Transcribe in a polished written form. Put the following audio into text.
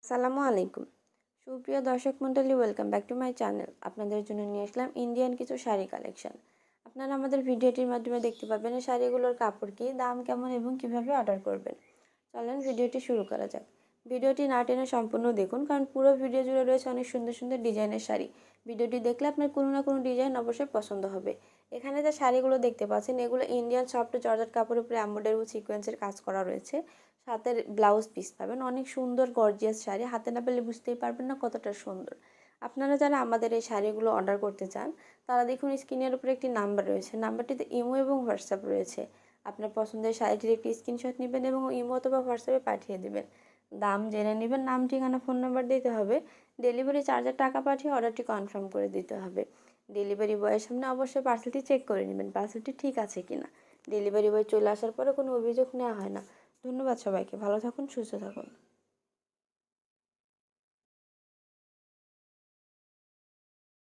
আসসালামু আলাইকুম। সুপ্রিয় দর্শক মণ্ডলী, welcome back to my channel. আপনাদের জন্য নিয়ে আসলাম ইন্ডিয়ান কিছু শাড়ি কালেকশন। আপনারা আমাদের ভিডিওটির মাধ্যমে দেখতে পাবেন এই শাড়িগুলোর কাপড় কী, দাম কেমন এবং কিভাবে অর্ডার করবেন। চলেন ভিডিওটি শুরু করা যাক। ভিডিওটি না টেনে সম্পূর্ণ দেখুন, কারণ পুরো ভিডিও জুড়ে রয়েছে অনেক সুন্দর সুন্দর ডিজাইনের শাড়ি। ভিডিওটি দেখলে আপনার কোনো না কোনো ডিজাইন অবশ্যই পছন্দ হবে। এখানে যে শাড়িগুলো দেখতে পাচ্ছেন, এগুলো ইন্ডিয়ান সফট জর্জেট কাপড়ের উপরে এমব্রয়ডারি ও সিকোয়েন্সের কাজ করা রয়েছে। সাথে ব্লাউজ পিস পাবেন। অনেক সুন্দর গর্জিয়াস শাড়ি, হাতে না পেলে বুঝতেই পারবেন না কতটা সুন্দর। আপনারা যারা আমাদের এই শাড়িগুলো অর্ডার করতে চান, তারা দেখুন স্ক্রিনের উপরে একটি নাম্বার রয়েছে। নাম্বারটিতে ইমো এবং হোয়াটসঅ্যাপ রয়েছে। আপনার পছন্দের শাড়িটির একটি স্ক্রিনশট নেবেন এবং ইমো অথবা হোয়াটসঅ্যাপে পাঠিয়ে দেবেন। দাম জেনে নেবেন, নাম, ঠিকানা, ফোন নাম্বার দিতে হবে। ডেলিভারি চার্জের টাকা পাঠিয়ে অর্ডারটি কনফার্ম করে দিতে হবে। ডেলিভারি বয়ের সামনে অবশ্যই পার্সেলটি চেক করে নেবেন, পার্সেলটি ঠিক আছে কিনা। ডেলিভারি বয় চলে আসার পরে কোনো অভিযোগ নেওয়া হয় না। ধন্যবাদ সবাইকে। ভালো থাকুন, সুস্থ থাকুন।